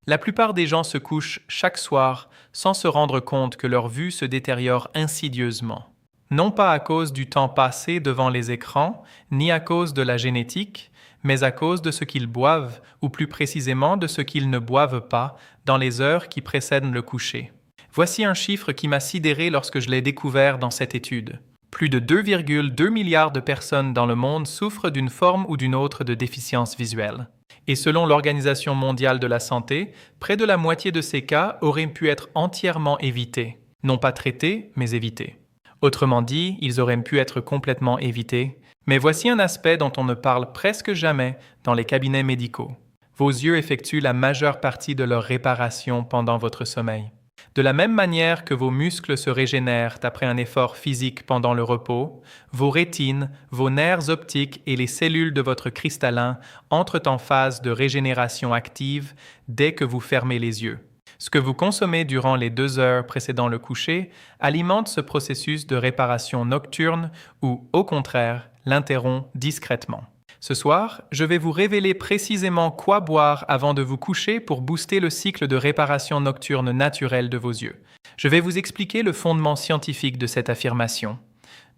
La plupart des gens se couchent chaque soir sans se rendre compte que leur vue se détériore insidieusement. Non pas à cause du temps passé devant les écrans, ni à cause de la génétique, mais à cause de ce qu'ils boivent, ou plus précisément de ce qu'ils ne boivent pas dans les heures qui précèdent le coucher. Voici un chiffre qui m'a sidéré lorsque je l'ai découvert dans cette étude. Plus de 2,2 milliards de personnes dans le monde souffrent d'une forme ou d'une autre de déficience visuelle. Et selon l'Organisation mondiale de la santé, près de la moitié de ces cas auraient pu être entièrement évités. Non pas traités, mais évités. Autrement dit, ils auraient pu être complètement évités. Mais voici un aspect dont on ne parle presque jamais dans les cabinets médicaux. Vos yeux effectuent la majeure partie de leur réparation pendant votre sommeil. De la même manière que vos muscles se régénèrent après un effort physique pendant le repos, vos rétines, vos nerfs optiques et les cellules de votre cristallin entrent en phase de régénération active dès que vous fermez les yeux. Ce que vous consommez durant les 2 heures précédant le coucher alimente ce processus de réparation nocturne ou, au contraire, l'interrompt discrètement. Ce soir, je vais vous révéler précisément quoi boire avant de vous coucher pour booster le cycle de réparation nocturne naturel de vos yeux. Je vais vous expliquer le fondement scientifique de cette affirmation.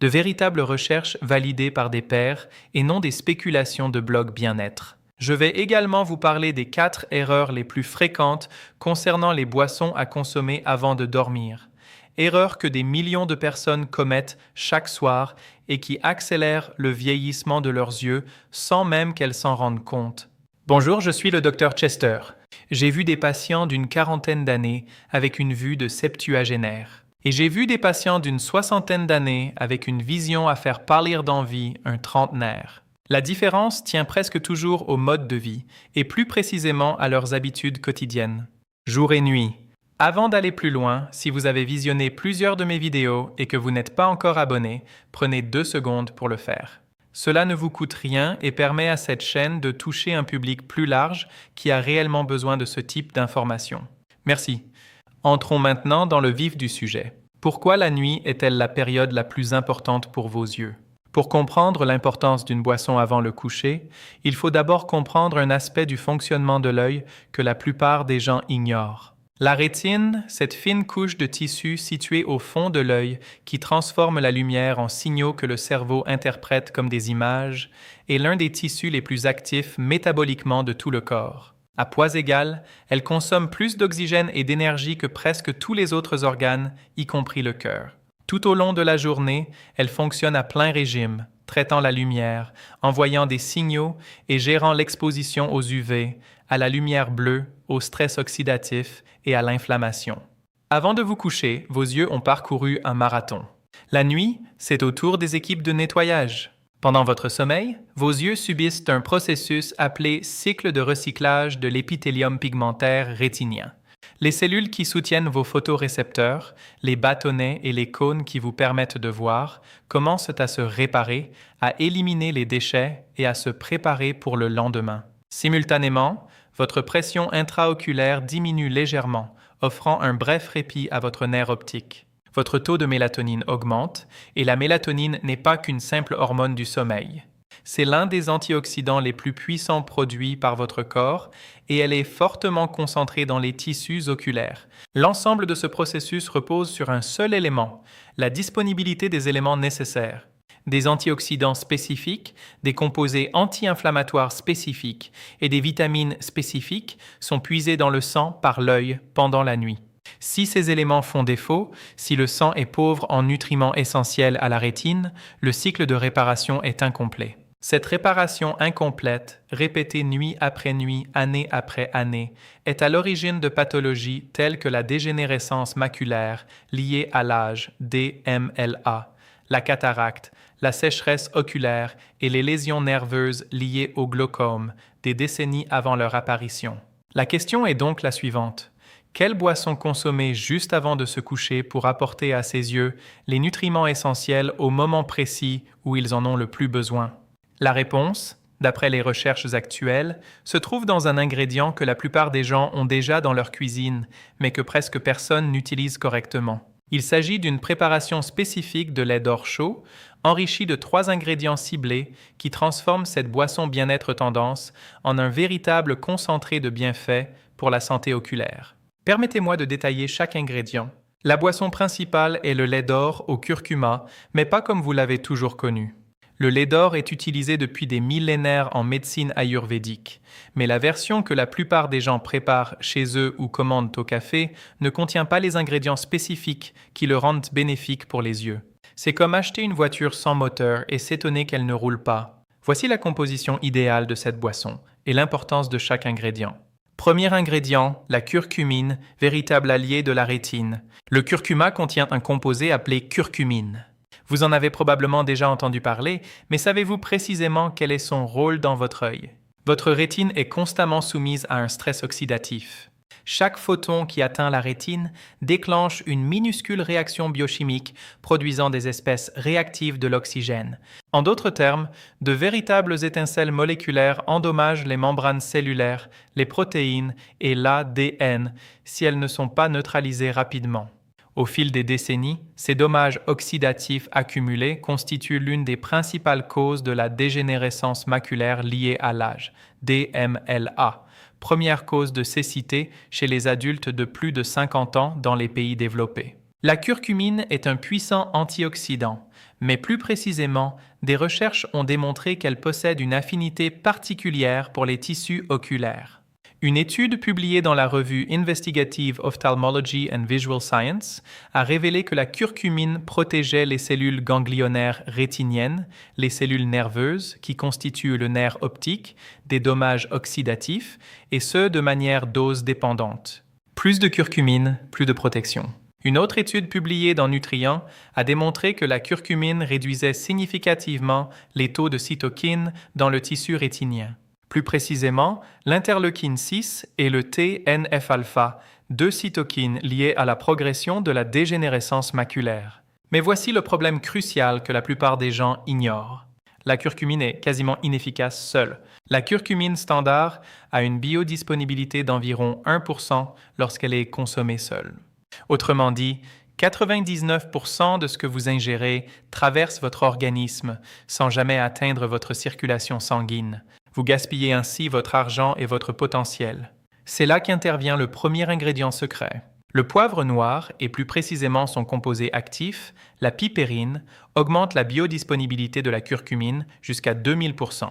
De véritables recherches validées par des pairs et non des spéculations de blogs bien-être. Je vais également vous parler des 4 erreurs les plus fréquentes concernant les boissons à consommer avant de dormir. Erreurs que des millions de personnes commettent chaque soir et qui accélèrent le vieillissement de leurs yeux sans même qu'elles s'en rendent compte. Bonjour, je suis le Dr Chester. J'ai vu des patients d'une 40aine d'années avec une vue de septuagénaire. Et j'ai vu des patients d'une 60aine d'années avec une vision à faire pâlir d'envie un trentenaire. La différence tient presque toujours au mode de vie et plus précisément à leurs habitudes quotidiennes. Jour et nuit. Avant d'aller plus loin, si vous avez visionné plusieurs de mes vidéos et que vous n'êtes pas encore abonné, prenez 2 secondes pour le faire. Cela ne vous coûte rien et permet à cette chaîne de toucher un public plus large qui a réellement besoin de ce type d'informations. Merci. Entrons maintenant dans le vif du sujet. Pourquoi la nuit est-elle la période la plus importante pour vos yeux? Pour comprendre l'importance d'une boisson avant le coucher, il faut d'abord comprendre un aspect du fonctionnement de l'œil que la plupart des gens ignorent. La rétine, cette fine couche de tissu située au fond de l'œil qui transforme la lumière en signaux que le cerveau interprète comme des images, est l'un des tissus les plus actifs métaboliquement de tout le corps. À poids égal, elle consomme plus d'oxygène et d'énergie que presque tous les autres organes, y compris le cœur. Tout au long de la journée, elle fonctionne à plein régime, traitant la lumière, envoyant des signaux et gérant l'exposition aux UV, à la lumière bleue, au stress oxydatif et à l'inflammation. Avant de vous coucher, vos yeux ont parcouru un marathon. La nuit, c'est au tour des équipes de nettoyage. Pendant votre sommeil, vos yeux subissent un processus appelé cycle de recyclage de l'épithélium pigmentaire rétinien. Les cellules qui soutiennent vos photorécepteurs, les bâtonnets et les cônes qui vous permettent de voir, commencent à se réparer, à éliminer les déchets et à se préparer pour le lendemain. Simultanément, votre pression intraoculaire diminue légèrement, offrant un bref répit à votre nerf optique. Votre taux de mélatonine augmente, et la mélatonine n'est pas qu'une simple hormone du sommeil. C'est l'un des antioxydants les plus puissants produits par votre corps et elle est fortement concentrée dans les tissus oculaires. L'ensemble de ce processus repose sur un seul élément, la disponibilité des éléments nécessaires. Des antioxydants spécifiques, des composés anti-inflammatoires spécifiques et des vitamines spécifiques sont puisés dans le sang par l'œil pendant la nuit. Si ces éléments font défaut, si le sang est pauvre en nutriments essentiels à la rétine, le cycle de réparation est incomplet. Cette réparation incomplète, répétée nuit après nuit, année après année, est à l'origine de pathologies telles que la dégénérescence maculaire liée à l'âge DMLA, la cataracte, la sécheresse oculaire et les lésions nerveuses liées au glaucome des décennies avant leur apparition. La question est donc la suivante. Quelle boisson consommer juste avant de se coucher pour apporter à ses yeux les nutriments essentiels au moment précis où ils en ont le plus besoin? La réponse, d'après les recherches actuelles, se trouve dans un ingrédient que la plupart des gens ont déjà dans leur cuisine, mais que presque personne n'utilise correctement. Il s'agit d'une préparation spécifique de lait d'or chaud, enrichie de 3 ingrédients ciblés qui transforment cette boisson bien-être tendance en un véritable concentré de bienfaits pour la santé oculaire. Permettez-moi de détailler chaque ingrédient. La boisson principale est le lait d'or au curcuma, mais pas comme vous l'avez toujours connu. Le lait d'or est utilisé depuis des millénaires en médecine ayurvédique, mais la version que la plupart des gens préparent chez eux ou commandent au café ne contient pas les ingrédients spécifiques qui le rendent bénéfique pour les yeux. C'est comme acheter une voiture sans moteur et s'étonner qu'elle ne roule pas. Voici la composition idéale de cette boisson et l'importance de chaque ingrédient. Premier ingrédient, la curcumine, véritable allié de la rétine. Le curcuma contient un composé appelé curcumine. Vous en avez probablement déjà entendu parler, mais savez-vous précisément quel est son rôle dans votre œil? Votre rétine est constamment soumise à un stress oxydatif. Chaque photon qui atteint la rétine déclenche une minuscule réaction biochimique produisant des espèces réactives de l'oxygène. En d'autres termes, de véritables étincelles moléculaires endommagent les membranes cellulaires, les protéines et l'ADN si elles ne sont pas neutralisées rapidement. Au fil des décennies, ces dommages oxydatifs accumulés constituent l'une des principales causes de la dégénérescence maculaire liée à l'âge, DMLA, première cause de cécité chez les adultes de plus de 50 ans dans les pays développés. La curcumine est un puissant antioxydant, mais plus précisément, des recherches ont démontré qu'elle possède une affinité particulière pour les tissus oculaires. Une étude publiée dans la revue Investigative Ophthalmology and Visual Science a révélé que la curcumine protégeait les cellules ganglionnaires rétiniennes, les cellules nerveuses qui constituent le nerf optique, des dommages oxydatifs, et ce de manière dose dépendante. Plus de curcumine, plus de protection. Une autre étude publiée dans Nutrient a démontré que la curcumine réduisait significativement les taux de cytokines dans le tissu rétinien. Plus précisément, l'interleukine 6 et le TNF-alpha, deux cytokines liées à la progression de la dégénérescence maculaire. Mais voici le problème crucial que la plupart des gens ignorent. La curcumine est quasiment inefficace seule. La curcumine standard a une biodisponibilité d'environ 1% lorsqu'elle est consommée seule. Autrement dit, 99% de ce que vous ingérez traverse votre organisme sans jamais atteindre votre circulation sanguine. Vous gaspillez ainsi votre argent et votre potentiel. C'est là qu'intervient le premier ingrédient secret. Le poivre noir, et plus précisément son composé actif, la pipérine, augmente la biodisponibilité de la curcumine jusqu'à 2000%.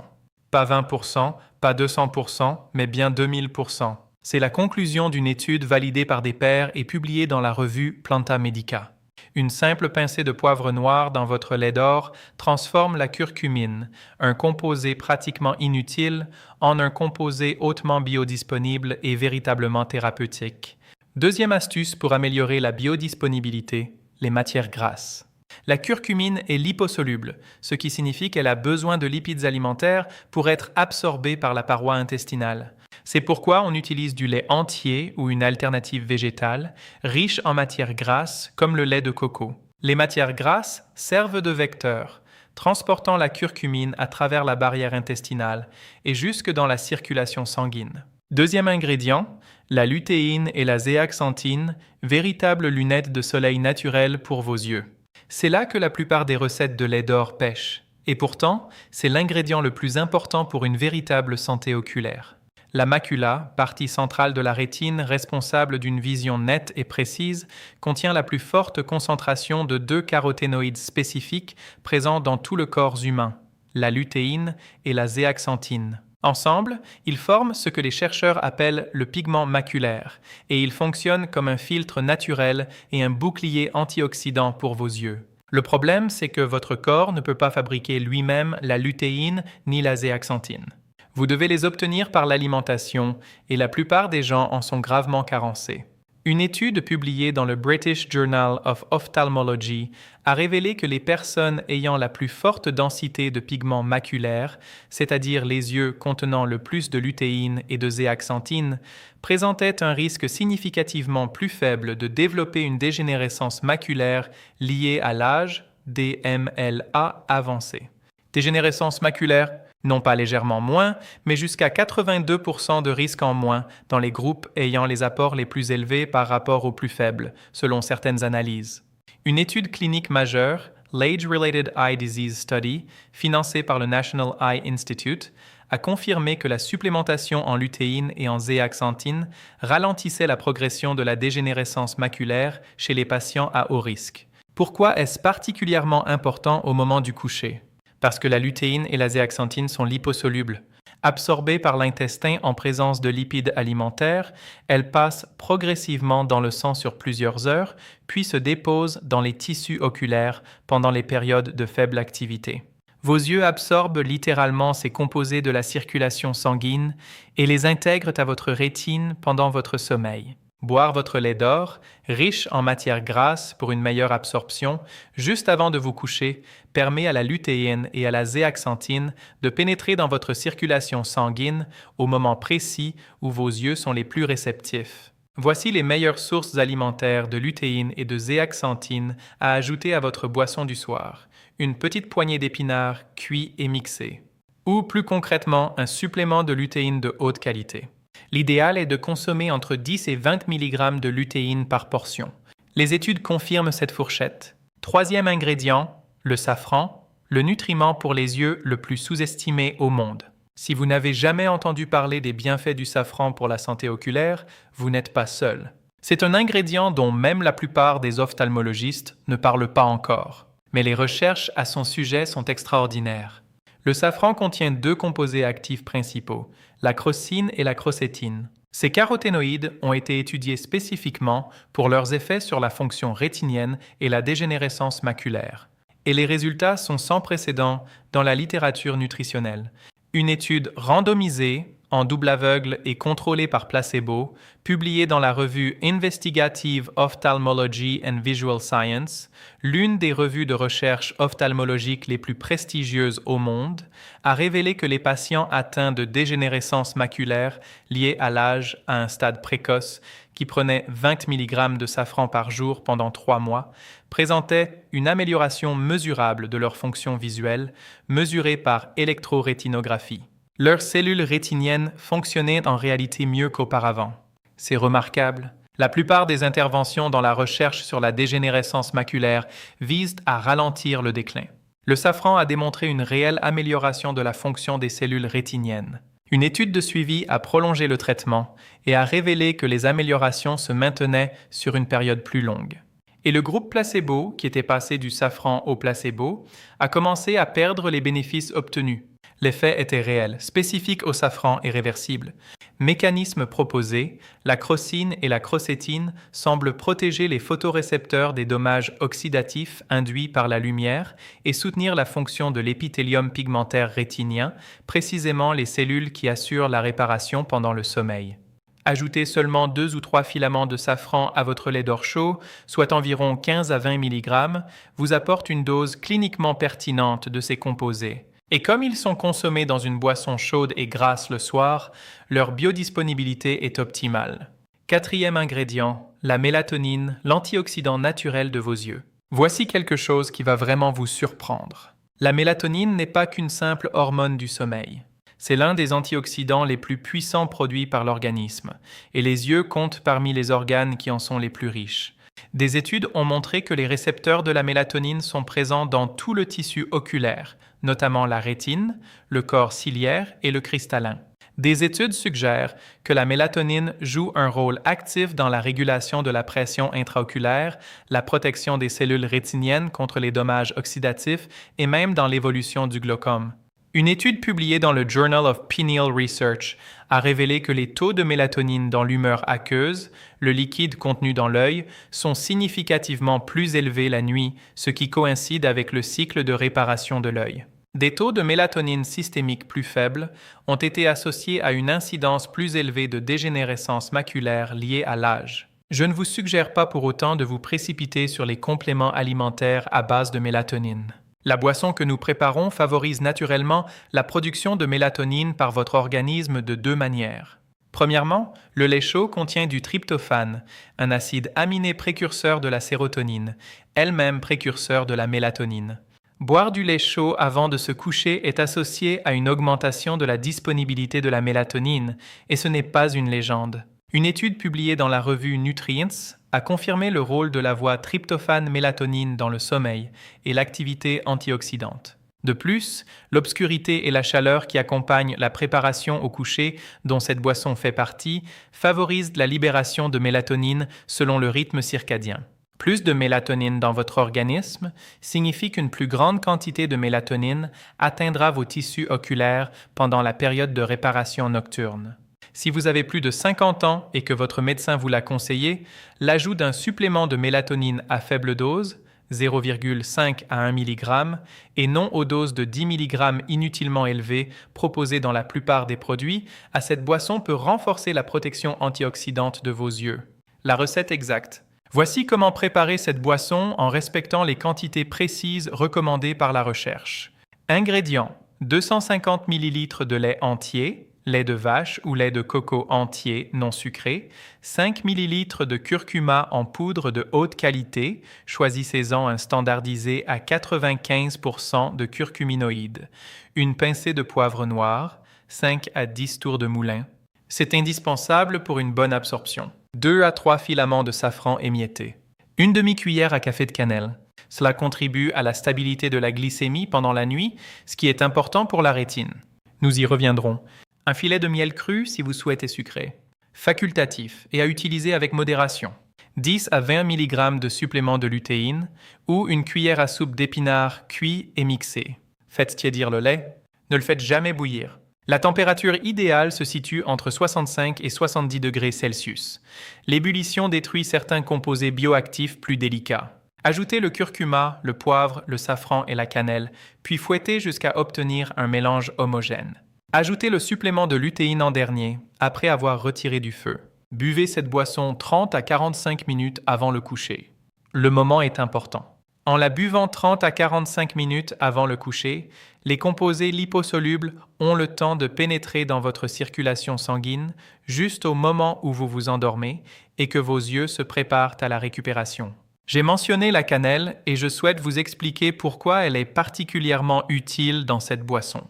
Pas 20%, pas 200%, mais bien 2000%. C'est la conclusion d'une étude validée par des pairs et publiée dans la revue Planta Medica. Une simple pincée de poivre noir dans votre lait d'or transforme la curcumine, un composé pratiquement inutile, en un composé hautement biodisponible et véritablement thérapeutique. Deuxième astuce pour améliorer la biodisponibilité, les matières grasses. La curcumine est liposoluble, ce qui signifie qu'elle a besoin de lipides alimentaires pour être absorbée par la paroi intestinale. C'est pourquoi on utilise du lait entier ou une alternative végétale, riche en matières grasses comme le lait de coco. Les matières grasses servent de vecteurs, transportant la curcumine à travers la barrière intestinale et jusque dans la circulation sanguine. Deuxième ingrédient, la lutéine et la zéaxanthine, véritables lunettes de soleil naturelles pour vos yeux. C'est là que la plupart des recettes de lait d'or pêchent. Et pourtant, c'est l'ingrédient le plus important pour une véritable santé oculaire. La macula, partie centrale de la rétine responsable d'une vision nette et précise, contient la plus forte concentration de deux caroténoïdes spécifiques présents dans tout le corps humain, la lutéine et la zéaxanthine. Ensemble, ils forment ce que les chercheurs appellent le pigment maculaire, et ils fonctionnent comme un filtre naturel et un bouclier antioxydant pour vos yeux. Le problème, c'est que votre corps ne peut pas fabriquer lui-même la lutéine ni la zéaxanthine. Vous devez les obtenir par l'alimentation, et la plupart des gens en sont gravement carencés. Une étude publiée dans le British Journal of Ophthalmology a révélé que les personnes ayant la plus forte densité de pigments maculaires, c'est-à-dire les yeux contenant le plus de lutéine et de zéaxanthine, présentaient un risque significativement plus faible de développer une dégénérescence maculaire liée à l'âge, DMLA avancé. Dégénérescence maculaire, non pas légèrement moins, mais jusqu'à 82% de risque en moins dans les groupes ayant les apports les plus élevés par rapport aux plus faibles, selon certaines analyses. Une étude clinique majeure, l'Age-Related Eye Disease Study, financée par le National Eye Institute, a confirmé que la supplémentation en lutéine et en zéaxanthine ralentissait la progression de la dégénérescence maculaire chez les patients à haut risque. Pourquoi est-ce particulièrement important au moment du coucher? Parce que la lutéine et la zéaxanthine sont liposolubles. Absorbées par l'intestin en présence de lipides alimentaires, elles passent progressivement dans le sang sur plusieurs heures, puis se déposent dans les tissus oculaires pendant les périodes de faible activité. Vos yeux absorbent littéralement ces composés de la circulation sanguine et les intègrent à votre rétine pendant votre sommeil. Boire votre lait d'or, riche en matières grasses pour une meilleure absorption, juste avant de vous coucher, permet à la lutéine et à la zéaxanthine de pénétrer dans votre circulation sanguine au moment précis où vos yeux sont les plus réceptifs. Voici les meilleures sources alimentaires de lutéine et de zéaxanthine à ajouter à votre boisson du soir. Une petite poignée d'épinards cuits et mixés. Ou plus concrètement, un supplément de lutéine de haute qualité. L'idéal est de consommer entre 10 et 20 mg de lutéine par portion. Les études confirment cette fourchette. Troisième ingrédient, le safran, le nutriment pour les yeux le plus sous-estimé au monde. Si vous n'avez jamais entendu parler des bienfaits du safran pour la santé oculaire, vous n'êtes pas seul. C'est un ingrédient dont même la plupart des ophtalmologistes ne parlent pas encore. Mais les recherches à son sujet sont extraordinaires. Le safran contient deux composés actifs principaux, la crocine et la crocétine. Ces caroténoïdes ont été étudiés spécifiquement pour leurs effets sur la fonction rétinienne et la dégénérescence maculaire. Et les résultats sont sans précédent dans la littérature nutritionnelle. Une étude randomisée, en double aveugle et contrôlée par placebo, publiée dans la revue Investigative Ophthalmology and Visual Science, l'une des revues de recherche ophtalmologique les plus prestigieuses au monde, a révélé que les patients atteints de dégénérescence maculaire liée à l'âge à un stade précoce, qui prenaient 20 mg de safran par jour pendant 3 mois, présentaient une amélioration mesurable de leur fonction visuelle, mesurée par électrorétinographie. Leurs cellules rétiniennes fonctionnaient en réalité mieux qu'auparavant. C'est remarquable. La plupart des interventions dans la recherche sur la dégénérescence maculaire visent à ralentir le déclin. Le safran a démontré une réelle amélioration de la fonction des cellules rétiniennes. Une étude de suivi a prolongé le traitement et a révélé que les améliorations se maintenaient sur une période plus longue. Et le groupe placebo, qui était passé du safran au placebo, a commencé à perdre les bénéfices obtenus. L'effet était réel, spécifique au safran et réversible. Mécanisme proposé, la crocine et la crocétine semblent protéger les photorécepteurs des dommages oxydatifs induits par la lumière et soutenir la fonction de l'épithélium pigmentaire rétinien, précisément les cellules qui assurent la réparation pendant le sommeil. Ajoutez seulement 2 ou 3 filaments de safran à votre lait d'or chaud, soit environ 15 à 20 mg, vous apporte une dose cliniquement pertinente de ces composés. Et comme ils sont consommés dans une boisson chaude et grasse le soir, leur biodisponibilité est optimale. Quatrième ingrédient, la mélatonine, l'antioxydant naturel de vos yeux. Voici quelque chose qui va vraiment vous surprendre. La mélatonine n'est pas qu'une simple hormone du sommeil. C'est l'un des antioxydants les plus puissants produits par l'organisme, et les yeux comptent parmi les organes qui en sont les plus riches. Des études ont montré que les récepteurs de la mélatonine sont présents dans tout le tissu oculaire, notamment la rétine, le corps ciliaire et le cristallin. Des études suggèrent que la mélatonine joue un rôle actif dans la régulation de la pression intraoculaire, la protection des cellules rétiniennes contre les dommages oxydatifs et même dans l'évolution du glaucome. Une étude publiée dans le Journal of Pineal Research a révélé que les taux de mélatonine dans l'humeur aqueuse, le liquide contenu dans l'œil, sont significativement plus élevés la nuit, ce qui coïncide avec le cycle de réparation de l'œil. Des taux de mélatonine systémique plus faibles ont été associés à une incidence plus élevée de dégénérescence maculaire liée à l'âge. Je ne vous suggère pas pour autant de vous précipiter sur les compléments alimentaires à base de mélatonine. La boisson que nous préparons favorise naturellement la production de mélatonine par votre organisme de 2 manières. Premièrement, le lait chaud contient du tryptophane, un acide aminé précurseur de la sérotonine, elle-même précurseur de la mélatonine. Boire du lait chaud avant de se coucher est associé à une augmentation de la disponibilité de la mélatonine, et ce n'est pas une légende. Une étude publiée dans la revue Nutrients a confirmé le rôle de la voie tryptophane-mélatonine dans le sommeil et l'activité antioxydante. De plus, l'obscurité et la chaleur qui accompagnent la préparation au coucher, dont cette boisson fait partie, favorisent la libération de mélatonine selon le rythme circadien. Plus de mélatonine dans votre organisme signifie qu'une plus grande quantité de mélatonine atteindra vos tissus oculaires pendant la période de réparation nocturne. Si vous avez plus de 50 ans et que votre médecin vous l'a conseillé, l'ajout d'un supplément de mélatonine à faible dose, 0,5 à 1 mg, et non aux doses de 10 mg inutilement élevées proposées dans la plupart des produits, à cette boisson peut renforcer la protection antioxydante de vos yeux. La recette exacte. Voici comment préparer cette boisson en respectant les quantités précises recommandées par la recherche. Ingrédients: 250 ml de lait entier, lait de vache ou lait de coco entier non sucré, 5 ml de curcuma en poudre de haute qualité, choisissez-en un standardisé à 95% de curcuminoïdes, une pincée de poivre noir, 5 à 10 tours de moulin. C'est indispensable pour une bonne absorption. 2 à 3 filaments de safran émiettés. Une demi-cuillère à café de cannelle. Cela contribue à la stabilité de la glycémie pendant la nuit, ce qui est important pour la rétine. Nous y reviendrons. Un filet de miel cru si vous souhaitez sucré. Facultatif et à utiliser avec modération. 10 à 20 mg de supplément de lutéine ou une cuillère à soupe d'épinards cuit et mixé. Faites tiédir le lait. Ne le faites jamais bouillir. La température idéale se situe entre 65 et 70 degrés Celsius. L'ébullition détruit certains composés bioactifs plus délicats. Ajoutez le curcuma, le poivre, le safran et la cannelle, puis fouettez jusqu'à obtenir un mélange homogène. Ajoutez le supplément de lutéine en dernier, après avoir retiré du feu. Buvez cette boisson 30 à 45 minutes avant le coucher. Le moment est important. En la buvant 30 à 45 minutes avant le coucher, les composés liposolubles ont le temps de pénétrer dans votre circulation sanguine juste au moment où vous vous endormez et que vos yeux se préparent à la récupération. J'ai mentionné la cannelle et je souhaite vous expliquer pourquoi elle est particulièrement utile dans cette boisson.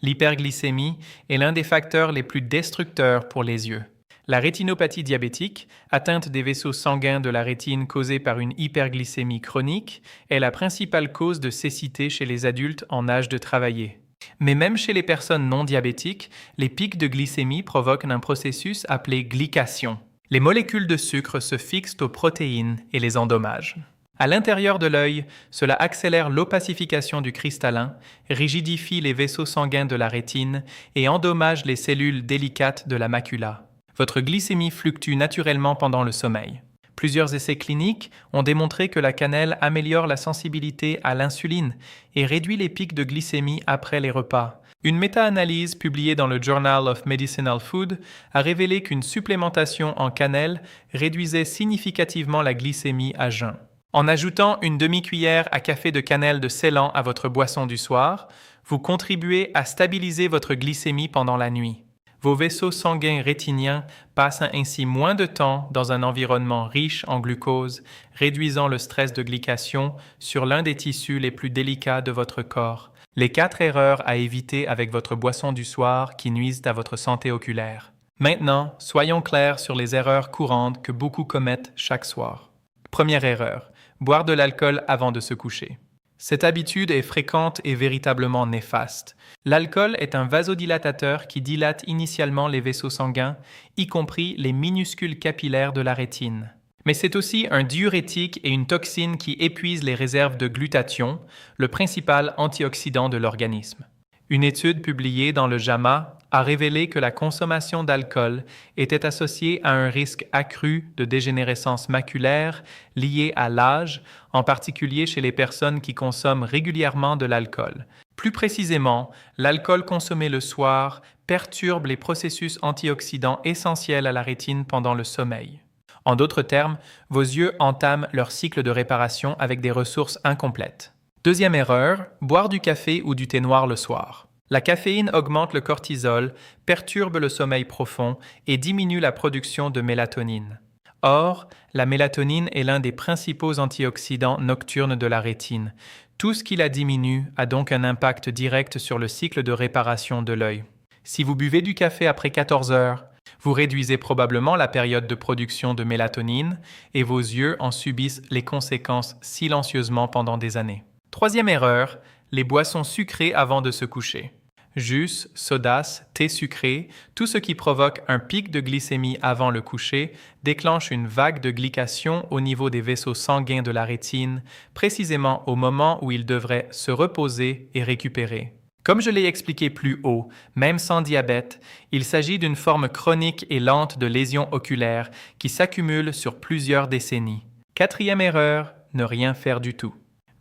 L'hyperglycémie est l'un des facteurs les plus destructeurs pour les yeux. La rétinopathie diabétique, atteinte des vaisseaux sanguins de la rétine causée par une hyperglycémie chronique, est la principale cause de cécité chez les adultes en âge de travailler. Mais même chez les personnes non diabétiques, les pics de glycémie provoquent un processus appelé glycation. Les molécules de sucre se fixent aux protéines et les endommagent. À l'intérieur de l'œil, cela accélère l'opacification du cristallin, rigidifie les vaisseaux sanguins de la rétine et endommage les cellules délicates de la macula. Votre glycémie fluctue naturellement pendant le sommeil. Plusieurs essais cliniques ont démontré que la cannelle améliore la sensibilité à l'insuline et réduit les pics de glycémie après les repas. Une méta-analyse publiée dans le Journal of Medicinal Food a révélé qu'une supplémentation en cannelle réduisait significativement la glycémie à jeun. En ajoutant une demi-cuillère à café de cannelle de Ceylan à votre boisson du soir, vous contribuez à stabiliser votre glycémie pendant la nuit. Vos vaisseaux sanguins rétiniens passent ainsi moins de temps dans un environnement riche en glucose, réduisant le stress de glycation sur l'un des tissus les plus délicats de votre corps. Les 4 erreurs à éviter avec votre boisson du soir qui nuisent à votre santé oculaire. Maintenant, soyons clairs sur les erreurs courantes que beaucoup commettent chaque soir. Première erreur. Boire de l'alcool avant de se coucher. Cette habitude est fréquente et véritablement néfaste. L'alcool est un vasodilatateur qui dilate initialement les vaisseaux sanguins, y compris les minuscules capillaires de la rétine. Mais c'est aussi un diurétique et une toxine qui épuise les réserves de glutathion, le principal antioxydant de l'organisme. Une étude publiée dans le JAMA a révélé que la consommation d'alcool était associée à un risque accru de dégénérescence maculaire lié à l'âge, en particulier chez les personnes qui consomment régulièrement de l'alcool. Plus précisément, l'alcool consommé le soir perturbe les processus antioxydants essentiels à la rétine pendant le sommeil. En d'autres termes, vos yeux entament leur cycle de réparation avec des ressources incomplètes. Deuxième erreur, boire du café ou du thé noir le soir. La caféine augmente le cortisol, perturbe le sommeil profond et diminue la production de mélatonine. Or, la mélatonine est l'un des principaux antioxydants nocturnes de la rétine. Tout ce qui la diminue a donc un impact direct sur le cycle de réparation de l'œil. Si vous buvez du café après 14 heures, vous réduisez probablement la période de production de mélatonine et vos yeux en subissent les conséquences silencieusement pendant des années. Troisième erreur, les boissons sucrées avant de se coucher. Jus, sodas, thé sucré, tout ce qui provoque un pic de glycémie avant le coucher déclenche une vague de glycation au niveau des vaisseaux sanguins de la rétine, précisément au moment où ils devraient se reposer et récupérer. Comme je l'ai expliqué plus haut, même sans diabète, il s'agit d'une forme chronique et lente de lésion oculaire qui s'accumule sur plusieurs décennies. Quatrième erreur, ne rien faire du tout.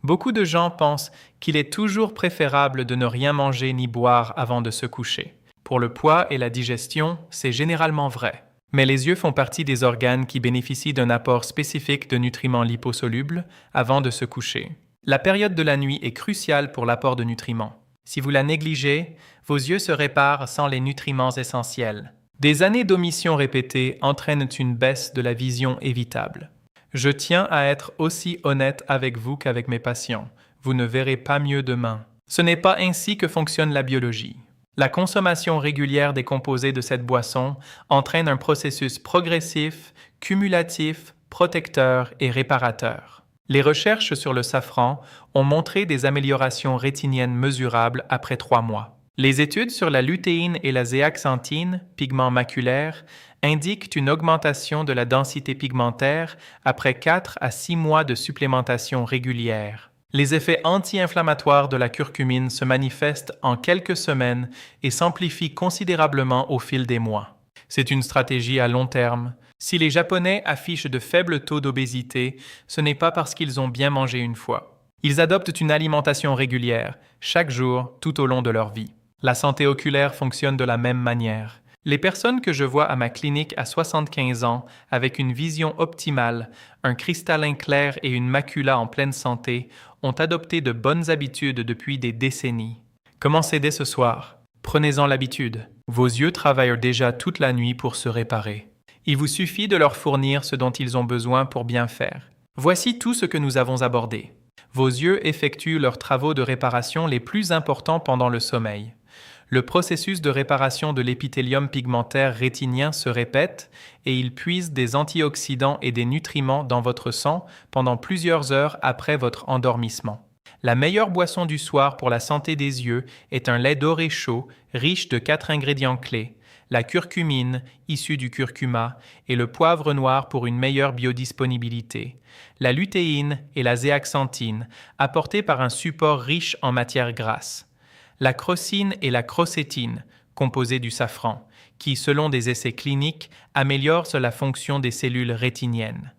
Beaucoup de gens pensent qu'il est toujours préférable de ne rien manger ni boire avant de se coucher. Pour le poids et la digestion, c'est généralement vrai. Mais les yeux font partie des organes qui bénéficient d'un apport spécifique de nutriments liposolubles avant de se coucher. La période de la nuit est cruciale pour l'apport de nutriments. Si vous la négligez, vos yeux se réparent sans les nutriments essentiels. Des années d'omission répétées entraînent une baisse de la vision évitable. Je tiens à être aussi honnête avec vous qu'avec mes patients. Vous ne verrez pas mieux demain. Ce n'est pas ainsi que fonctionne la biologie. La consommation régulière des composés de cette boisson entraîne un processus progressif, cumulatif, protecteur et réparateur. Les recherches sur le safran ont montré des améliorations rétiniennes mesurables après 3 mois. Les études sur la lutéine et la zéaxanthine, pigments maculaires, indiquent une augmentation de la densité pigmentaire après 4 à 6 mois de supplémentation régulière. Les effets anti-inflammatoires de la curcumine se manifestent en quelques semaines et s'amplifient considérablement au fil des mois. C'est une stratégie à long terme. Si les Japonais affichent de faibles taux d'obésité, ce n'est pas parce qu'ils ont bien mangé une fois. Ils adoptent une alimentation régulière, chaque jour, tout au long de leur vie. La santé oculaire fonctionne de la même manière. Les personnes que je vois à ma clinique à 75 ans, avec une vision optimale, un cristallin clair et une macula en pleine santé, ont adopté de bonnes habitudes depuis des décennies. Commencez dès ce soir. Prenez-en l'habitude. Vos yeux travaillent déjà toute la nuit pour se réparer. Il vous suffit de leur fournir ce dont ils ont besoin pour bien faire. Voici tout ce que nous avons abordé. Vos yeux effectuent leurs travaux de réparation les plus importants pendant le sommeil. Le processus de réparation de l'épithélium pigmentaire rétinien se répète et il puise des antioxydants et des nutriments dans votre sang pendant plusieurs heures après votre endormissement. La meilleure boisson du soir pour la santé des yeux est un lait doré chaud, riche de 4 ingrédients clés: la curcumine, issue du curcuma, et le poivre noir pour une meilleure biodisponibilité, la lutéine et la zéaxanthine, apportées par un support riche en matières grasses, la crocine et la crocétine, composées du safran, qui, selon des essais cliniques, améliorent la fonction des cellules rétiniennes,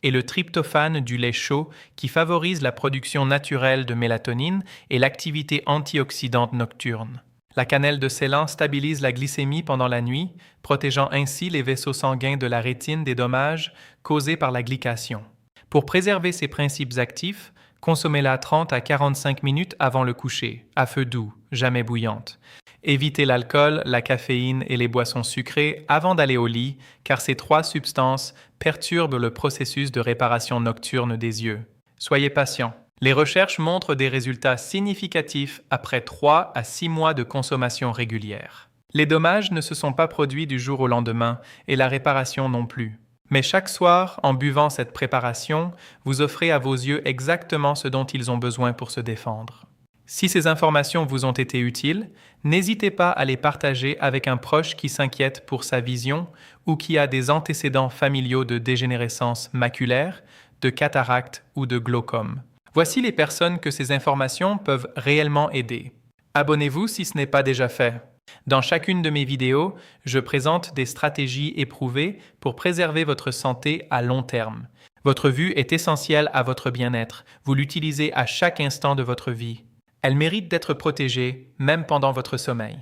et le tryptophane du lait chaud, qui favorise la production naturelle de mélatonine et l'activité antioxydante nocturne. La cannelle de Ceylan stabilise la glycémie pendant la nuit, protégeant ainsi les vaisseaux sanguins de la rétine des dommages causés par la glycation. Pour préserver ces principes actifs, consommez-la 30 à 45 minutes avant le coucher, à feu doux, jamais bouillante. Évitez l'alcool, la caféine et les boissons sucrées avant d'aller au lit, car ces 3 substances perturbent le processus de réparation nocturne des yeux. Soyez patient. Les recherches montrent des résultats significatifs après 3 à 6 mois de consommation régulière. Les dommages ne se sont pas produits du jour au lendemain et la réparation non plus. Mais chaque soir, en buvant cette préparation, vous offrez à vos yeux exactement ce dont ils ont besoin pour se défendre. Si ces informations vous ont été utiles, n'hésitez pas à les partager avec un proche qui s'inquiète pour sa vision ou qui a des antécédents familiaux de dégénérescence maculaire, de cataracte ou de glaucome. Voici les personnes que ces informations peuvent réellement aider. Abonnez-vous si ce n'est pas déjà fait. Dans chacune de mes vidéos, je présente des stratégies éprouvées pour préserver votre santé à long terme. Votre vue est essentielle à votre bien-être. Vous l'utilisez à chaque instant de votre vie. Elle mérite d'être protégée, même pendant votre sommeil.